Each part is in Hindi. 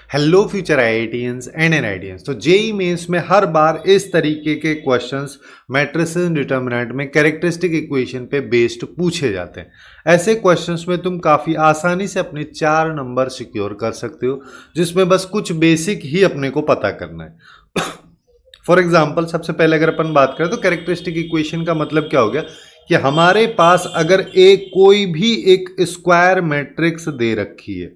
Hello future IITians and NITians. तो जेई मेंस में हर बार इस तरीके के क्वेश्चंस मैट्रिसेस डिटर्मिनेंट में कैरेक्टरिस्टिक इक्वेशन पे बेस्ड पूछे जाते हैं। ऐसे क्वेश्चंस में तुम काफ़ी आसानी से अपने 4 नंबर सिक्योर कर सकते हो, जिसमें बस कुछ बेसिक ही अपने को पता करना है। फॉर एग्जाम्पल, सबसे पहले अगर अपन बात करें तो कैरेक्टरिस्टिक इक्वेशन का मतलब क्या हो गया कि हमारे पास अगर कोई भी एक स्क्वायर मैट्रिक्स दे रखी है,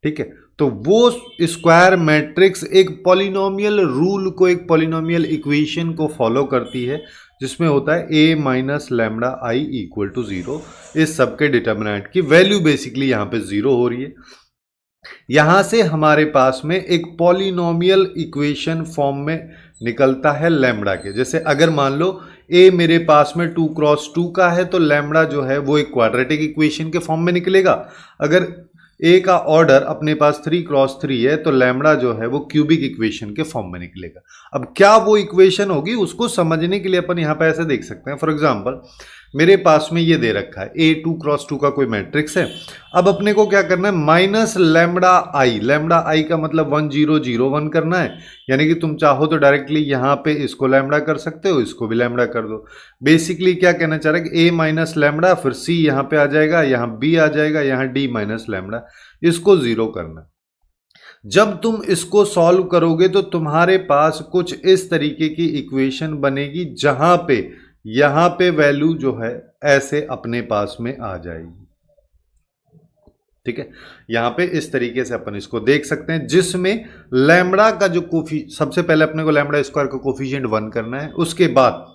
ठीक है, तो वो स्क्वायर मैट्रिक्स एक पॉलिनोमियल रूल को, एक पॉलिनोमियल इक्वेशन को फॉलो करती है, जिसमें होता है a minus lambda I equal to 0। इस सब के डिटर्मिनेंट की वैल्यू बेसिकली यहाँ पे 0 हो रही है। यहां से हमारे पास में एक पॉलिनोमियल इक्वेशन फॉर्म में निकलता है लैम्डा के। जैसे अगर मान लो a मेरे पास में 2 क्रॉस 2 का है, तो लैम्डा जो है वो एक क्वाड्रेटिक इक्वेशन के फॉर्म में निकलेगा। अगर a का ऑर्डर अपने पास 3 क्रॉस 3 है, तो लैम्डा जो है वो क्यूबिक इक्वेशन के फॉर्म में निकलेगा। अब क्या वो इक्वेशन होगी, उसको समझने के लिए अपन यहाँ पे ऐसे देख सकते हैं। फॉर एग्जांपल, मेरे पास में ये दे रखा है a 2 क्रॉस 2 का कोई मैट्रिक्स है। अब अपने को क्या करना है, माइनस लैम्डा आई का मतलब 1001 करना है। यानी कि तुम चाहो तो डायरेक्टली यहाँ पे इसको लैम्डा कर सकते हो, इसको भी लैम्डा कर दो। बेसिकली क्या कहना चाह रहा है कि a माइनस लैम्डा, फिर c यहाँ पे आ जाएगा, यहाँ b आ जाएगा, यहाँ d माइनस लैम्डा, इसको 0 करना। जब तुम इसको सॉल्व करोगे तो तुम्हारे पास कुछ इस तरीके की इक्वेशन बनेगी, जहां पे यहां पे वैल्यू जो है ऐसे अपने पास में आ जाएगी। ठीक है, यहां पे इस तरीके से अपन इसको देख सकते हैं, जिसमें लैम्डा का जो सबसे पहले अपने को लैम्डा स्क्वायर का कोफिशिएंट 1 करना है। उसके बाद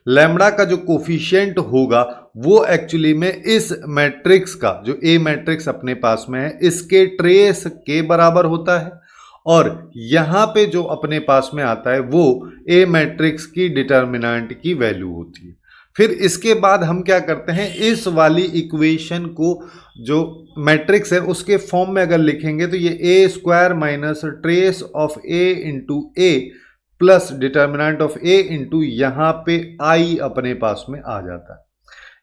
लैम्डा का जो कोफिशिएंट होगा वो एक्चुअली में इस मैट्रिक्स का, जो ए मैट्रिक्स अपने पास में है, इसके ट्रेस के बराबर होता है। और यहां पे जो अपने पास में आता है वो ए मैट्रिक्स की डिटर्मिनेंट की वैल्यू होती है। फिर इसके बाद हम क्या करते हैं, इस वाली इक्वेशन को जो मैट्रिक्स है उसके फॉर्म में अगर लिखेंगे तो ये A square minus trace of A into A plus determinant of A into यहाँ पे आई अपने पास में आ जाता है।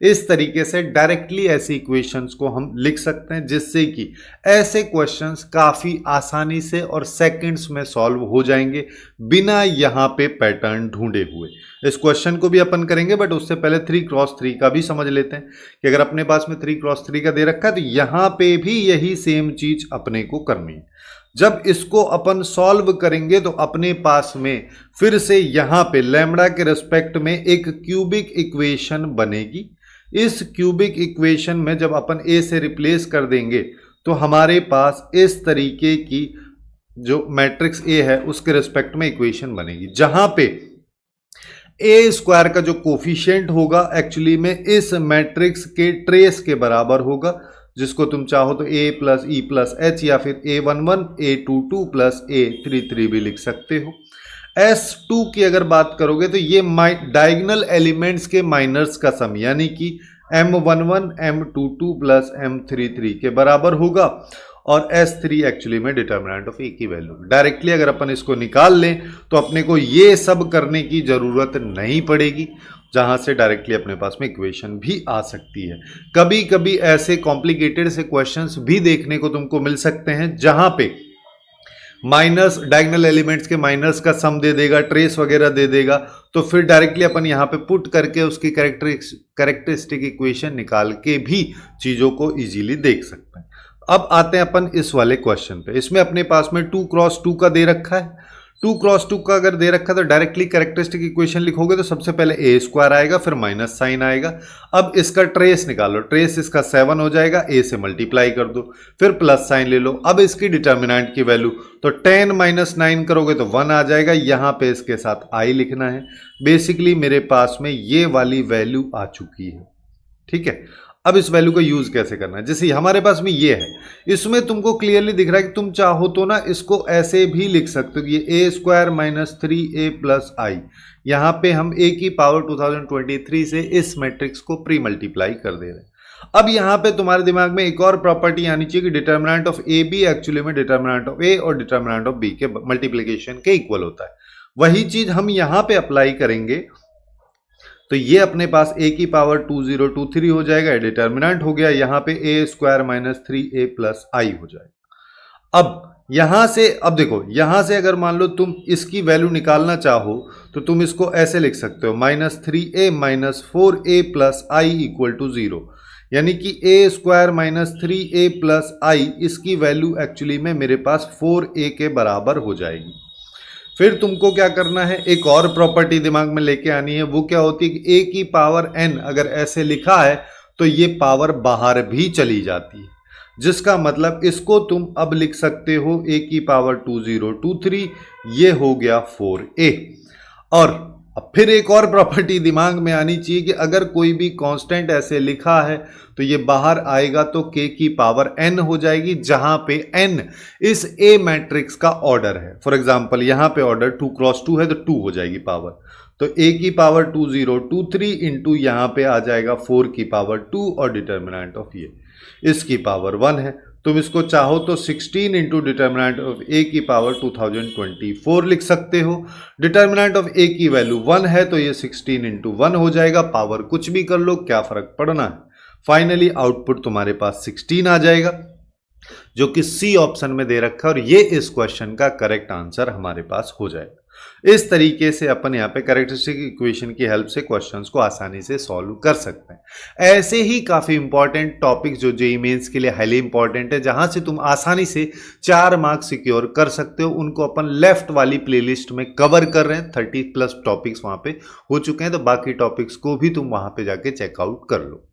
इस तरीके से डायरेक्टली ऐसी इक्वेशंस को हम लिख सकते हैं, जिससे कि ऐसे क्वेश्चंस काफी आसानी से और सेकंड्स में सॉल्व हो जाएंगे, बिना यहाँ पे पैटर्न ढूंढे हुए। इस क्वेश्चन को भी अपन करेंगे, बट उससे पहले 3 क्रॉस 3 का भी समझ लेते हैं कि अगर अपने पास में 3 क्रॉस 3 का दे रखा है तो यहाँ पे भी यही सेम चीज अपने को करनी है। जब इसको अपन सॉल्व करेंगे तो अपने पास में फिर से यहां पे लैम्डा के रिस्पेक्ट में एक क्यूबिक इक्वेशन बनेगी। इस क्यूबिक इक्वेशन में जब अपन a से रिप्लेस कर देंगे तो हमारे पास इस तरीके की जो मैट्रिक्स a है उसके रिस्पेक्ट में इक्वेशन बनेगी, जहां पे a स्क्वायर का जो कोफिशिएंट होगा एक्चुअली में इस मैट्रिक्स के ट्रेस के बराबर होगा, जिसको तुम चाहो तो a plus E plus H या फिर a11 a22 प्लस a33 भी लिख सकते हो। S2 की अगर बात करोगे तो ये डायगोनल एलिमेंट्स के माइनर्स का सम, यानी कि m11 m22 प्लस m33 के बराबर होगा। और S3 एक्चुअली में डिटर्मिनेंट ऑफ ए की वैल्यू। डायरेक्टली अगर अपन इसको निकाल लें तो अपने को ये सब करने की जरूरत नहीं पड़ेगी, जहां से डायरेक्टली अपने पास में इक्वेशन भी आ सकती है। कभी कभी ऐसे कॉम्प्लिकेटेड से क्वेश्चंस भी देखने को तुमको मिल सकते हैं, जहां पे माइनस डायगोनल एलिमेंट्स के माइनस का सम दे देगा, ट्रेस वगैरह दे देगा, तो फिर डायरेक्टली अपन यहाँ पे पुट करके उसकी कैरेक्टरिस्टिक इक्वेशन निकाल के भी चीजों को इजीली देख सकते हैं। अब आते हैं अपन इस वाले क्वेश्चन पे। इसमें अपने पास में 2 क्रॉस 2 का दे रखा है। 2 क्रॉस 2 का अगर दे रखा है तो डायरेक्टली कैरेक्टरिस्टिक इक्वेशन लिखोगे तो सबसे पहले ए स्क्वायर आएगा, फिर माइनस साइन आएगा। अब इसका ट्रेस निकालो, ट्रेस इसका 7 हो जाएगा, ए से मल्टीप्लाई कर दो, फिर प्लस साइन ले लो। अब इसकी डिटर्मिनेंट की वैल्यू तो 10 माइनस 9 करोगे तो 1 आ जाएगा, यहाँ पे इसके साथ आई लिखना है। बेसिकली मेरे पास में ये वाली वैल्यू आ चुकी है। ठीक है, अब इस वैल्यू का यूज कैसे करना है, जैसे हमारे पास में ये है, इसमें तुमको क्लियरली दिख रहा है कि तुम चाहो तो ना इसको ऐसे भी लिख सकते हो कि ये A square minus 3a plus आई, यहाँ पे हम a की पावर 2023 से इस मैट्रिक्स को प्री मल्टीप्लाई कर दे रहे हैं। अब यहाँ पे तुम्हारे दिमाग में एक और प्रॉपर्टी आनी चाहिए कि determinant of A B actually में डिटर्मिनेंट ऑफ ए और डिटर्मिनेंट ऑफ बी के मल्टीप्लीकेशन के इक्वल होता है। वही चीज हम यहाँ पे अप्लाई करेंगे तो ये अपने पास a की पावर 2023 हो जाएगा, डिटर्मिनेंट हो गया, यहाँ पे a square minus 3a plus I हो जाएगा। अब यहां से अब देखो, यहां से अगर मान लो तुम इसकी वैल्यू निकालना चाहो तो तुम इसको ऐसे लिख सकते हो -3a minus 4a plus I equal to 0, यानी कि a square minus 3a plus I, इसकी वैल्यू एक्चुअली में मेरे पास 4a के बराबर हो जाएगी। फिर तुमको क्या करना है, एक और प्रॉपर्टी दिमाग में लेके आनी है। वो क्या होती है कि a की पावर n अगर ऐसे लिखा है तो ये पावर बाहर भी चली जाती है, जिसका मतलब इसको तुम अब लिख सकते हो a की पावर 2023, ये हो गया 4a। और अब फिर एक और प्रॉपर्टी दिमाग में आनी चाहिए कि अगर कोई भी कांस्टेंट ऐसे लिखा है तो ये बाहर आएगा तो k की पावर n हो जाएगी, जहां पे n इस a मैट्रिक्स का ऑर्डर है। फॉर एग्जांपल यहां पे ऑर्डर 2 क्रॉस 2 है तो 2 हो जाएगी पावर, तो a की पावर 2023 इंटू यहां पे आ जाएगा 4 की पावर 2 और डिटर्मिनेंट ऑफ ये इसकी पावर 1 है। तुम इसको चाहो तो 16 इंटू डिटर्मिनेंट ऑफ a की पावर 2024 लिख सकते हो। डिटर्मिनेंट ऑफ a की वैल्यू 1 है तो ये 16 इंटू 1 हो जाएगा, पावर कुछ भी कर लो, क्या फर्क पड़ना है। फाइनली आउटपुट तुम्हारे पास 16 आ जाएगा, जो कि सी ऑप्शन में दे रखा है, और ये इस क्वेश्चन का करेक्ट आंसर हमारे पास हो जाएगा। इस तरीके से अपन यहाँ पे कैरेक्टरिस्टिक इक्वेशन की हेल्प से क्वेश्चंस को आसानी से सॉल्व कर सकते हैं। ऐसे ही काफी इंपॉर्टेंट टॉपिक्स जो जेईई मेंस के लिए हाईली इंपॉर्टेंट है, जहां से तुम आसानी से 4 मार्क्स सिक्योर कर सकते हो, उनको अपन लेफ्ट वाली प्लेलिस्ट में कवर कर रहे हैं। 30+ टॉपिक्स वहां पे हो चुके हैं, तो बाकी टॉपिक्स को भी तुम वहां पे जाके चेकआउट कर लो।